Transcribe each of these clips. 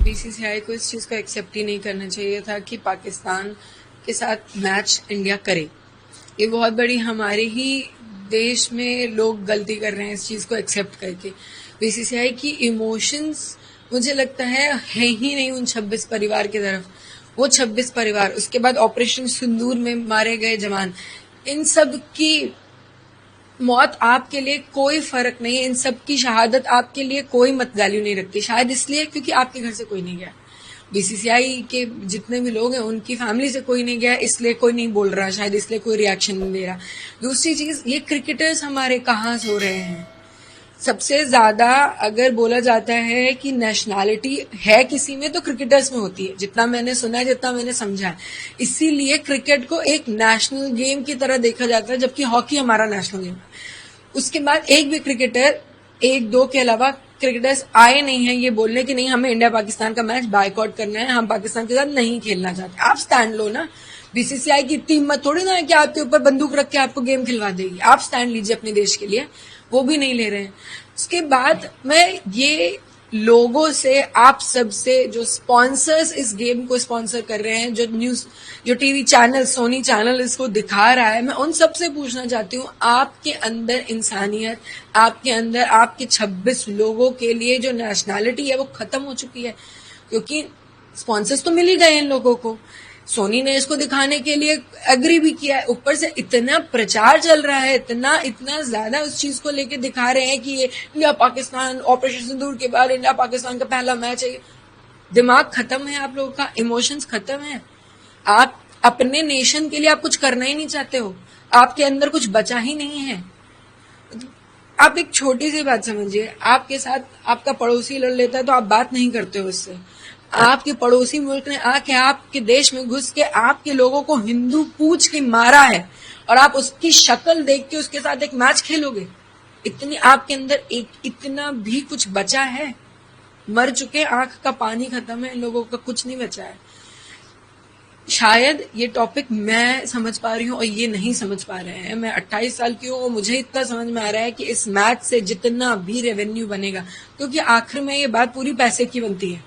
BCCI को इस चीज़ को एक्सेप्ट ही नहीं करना चाहिए था कि पाकिस्तान के साथ मैच इंडिया करे। ये बहुत बड़ी हमारे ही देश में लोग गलती कर रहे हैं इस चीज़ को एक्सेप्ट करके। बीसीसीआई की इमोशंस मुझे लगता है ही नहीं उन 26 परिवार की तरफ। वो 26 परिवार, उसके बाद ऑपरेशन सिंदूर में मारे गए जवान, इन सब की मौत आपके लिए कोई फर्क नहीं है, इन सब की शहादत आपके लिए कोई मत वैल्यू नहीं रखती। शायद इसलिए क्योंकि आपके घर से कोई नहीं गया। बीसीसीआई के जितने भी लोग हैं उनकी फैमिली से कोई नहीं गया, इसलिए कोई नहीं बोल रहा, शायद इसलिए कोई रिएक्शन नहीं दे रहा। दूसरी चीज, ये क्रिकेटर्स हमारे कहाँ सो रहे हैं। सबसे ज्यादा अगर बोला जाता है कि नेशनैलिटी है किसी में तो क्रिकेटर्स में होती है, जितना मैंने सुना है, जितना मैंने समझा है। इसीलिए क्रिकेट को एक नेशनल गेम की तरह देखा जाता है, जबकि हॉकी हमारा नेशनल गेम है। उसके बाद एक भी क्रिकेटर, एक दो के अलावा क्रिकेटर्स आए नहीं है ये बोलने कि नहीं हमें इंडिया पाकिस्तान का मैच बायकॉट करना है, हम पाकिस्तान के साथ नहीं खेलना चाहते। आप स्टैंड लो ना। बीसीसीआई की इतनी हिम्मत थोड़ी ना है कि आपके ऊपर बंदूक रख के आपको गेम खिलवा देगी। आप स्टैंड लीजिए अपने देश के लिए, वो भी नहीं ले रहे हैं। उसके बाद मैं ये लोगों से, आप सबसे, जो स्पॉन्सर्स इस गेम को स्पॉन्सर कर रहे हैं, जो टीवी चैनल, सोनी चैनल इसको दिखा रहा है, मैं उन सबसे पूछना चाहती हूँ, आपके अंदर इंसानियत, आपके अंदर आपके 26 लोगों के लिए जो नेशनैलिटी है वो खत्म हो चुकी है। क्योंकि स्पॉन्सर्स तो मिल ही गए इन लोगों को, सोनी ने इसको दिखाने के लिए एग्री भी किया है, ऊपर से इतना प्रचार चल रहा है, इतना ज्यादा उस चीज को लेके दिखा रहे हैं कि ये इंडिया पाकिस्तान, ऑपरेशन सिंदूर के बाद इंडिया पाकिस्तान का पहला मैच है। दिमाग खत्म है आप लोगों का, इमोशंस खत्म है। आप अपने नेशन के लिए आप कुछ करना ही नहीं चाहते हो, आपके अंदर कुछ बचा ही नहीं है। आप एक छोटी सी बात समझिए, आपके साथ आपका पड़ोसी लड़ लेता है तो आप बात नहीं करते हो उससे। आपके पड़ोसी मुल्क ने आके आपके देश में घुस के आपके लोगों को हिंदू पूछ के मारा है और आप उसकी शक्ल देख के उसके साथ एक मैच खेलोगे? इतनी आपके अंदर इतना भी कुछ बचा है? मर चुके, आंख का पानी खत्म है, इन लोगों का कुछ नहीं बचा है। शायद ये टॉपिक मैं समझ पा रही हूँ और ये नहीं समझ पा रहे हैं। मैं 28 साल की हूँ और मुझे इतना समझ में आ रहा है कि इस मैच से जितना भी रेवेन्यू बनेगा, क्योंकि आखिर में ये बात पूरी पैसे की बनती है,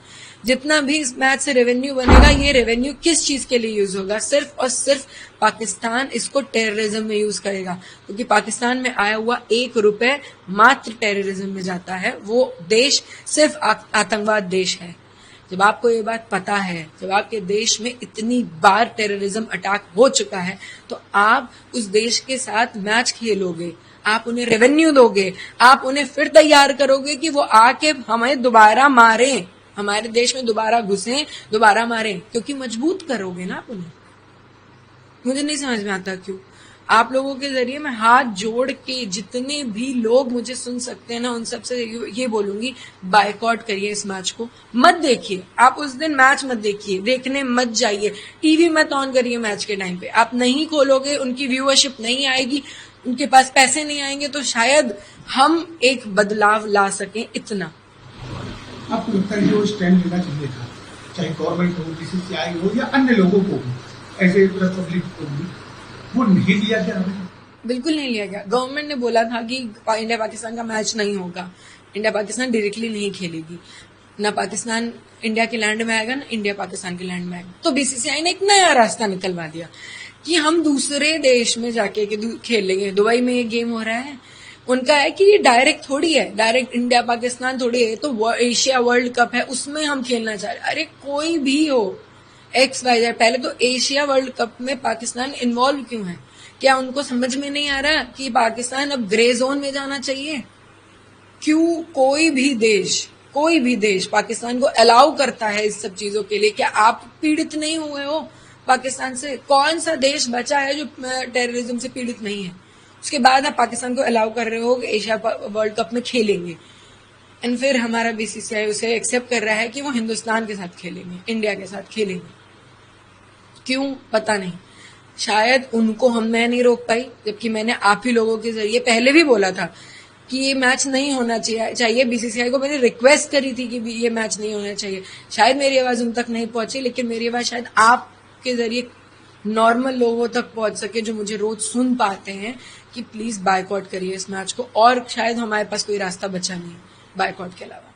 जितना भी इस मैच से रेवेन्यू बनेगा, ये रेवेन्यू किस चीज के लिए यूज होगा? सिर्फ और सिर्फ पाकिस्तान इसको टेररिज्म में यूज करेगा, क्योंकि पाकिस्तान में आया हुआ 1 रुपए मात्र टेररिज्म में जाता है। वो देश सिर्फ आतंकवाद देश है। जब आपको ये बात पता है, जब आपके देश में इतनी बार टेररिज्म अटैक हो चुका है, तो आप उस देश के साथ मैच खेलोगे, आप उन्हें रेवेन्यू दोगे, आप उन्हें फिर तैयार करोगे कि वो आके हमें दोबारा मारें, हमारे देश में दोबारा घुसें, दोबारा मारें, क्योंकि मजबूत करोगे ना आप उन्हें। मुझे नहीं समझ में आता क्यों। आप लोगों के जरिए मैं हाथ जोड़ के, जितने भी लोग मुझे सुन सकते हैं ना, उन सबसे ये बोलूंगी, बायकॉट करिए इस मैच को, मत देखिए। आप उस दिन मैच मत देखिए, देखने मत जाइए, टीवी मत ऑन करिए मैच के टाइम पे। आप नहीं खोलोगे, उनकी व्यूअरशिप नहीं आएगी, उनके पास पैसे नहीं आएंगे, तो शायद हम एक बदलाव ला सकें। इतना आपको लगता है जो स्टैंड लेना चाहिए था, चाहे गवर्नमेंट हो, बीसीसीआई हो या अन्य लोगों को भी, ऐसे पब्लिक को भी, वो नहीं लिया गया? बिल्कुल नहीं लिया गया। गवर्नमेंट ने बोला था कि इंडिया पाकिस्तान का मैच नहीं होगा, इंडिया पाकिस्तान डायरेक्टली नहीं खेलेगी, ना पाकिस्तान इंडिया के लैंड में आएगा, ना इंडिया पाकिस्तान के लैंड में आएगा। तो बीसीसीआई ने एक नया रास्ता निकलवा दिया कि हम दूसरे देश में जाके खेल लेंगे। दुबई में ये गेम हो रहा है, उनका है कि ये डायरेक्ट थोड़ी है, डायरेक्ट इंडिया पाकिस्तान थोड़ी है, तो एशिया वर्ल्ड कप है, उसमें हम खेलना चाह रहे। अरे कोई भी हो, XYZ, पहले तो एशिया वर्ल्ड कप में पाकिस्तान इन्वॉल्व क्यों है? क्या उनको समझ में नहीं आ रहा कि पाकिस्तान अब ग्रे जोन में जाना चाहिए? क्यों कोई भी देश पाकिस्तान को अलाउ करता है इस सब चीजों के लिए? क्या आप पीड़ित नहीं हुए हो पाकिस्तान से? कौन सा देश बचा है जो टेररिज्म से पीड़ित नहीं है? उसके बाद आप पाकिस्तान को अलाउ कर रहे हो कि एशिया वर्ल्ड कप में खेलेंगे, एंड फिर हमारा बीसीसीआई उसे एक्सेप्ट कर रहा है कि वो हिंदुस्तान के साथ खेलेंगे, इंडिया के साथ खेलेंगे। क्यों? पता नहीं। शायद उनको मैं नहीं रोक पाई, जबकि मैंने आप ही लोगों के जरिए पहले भी बोला था कि ये मैच नहीं होना चाहिए। बीसीसीआई को मैंने रिक्वेस्ट करी थी कि ये मैच नहीं होना चाहिए। शायद मेरी आवाज उन तक नहीं पहुंची, लेकिन मेरी आवाज शायद आपके जरिए नॉर्मल लोगों तक पहुंच सके, जो मुझे रोज सुन पाते हैं, कि प्लीज बायकॉट करिए इस मैच को। और शायद हमारे पास कोई रास्ता बचा नहीं बायकॉट के अलावा।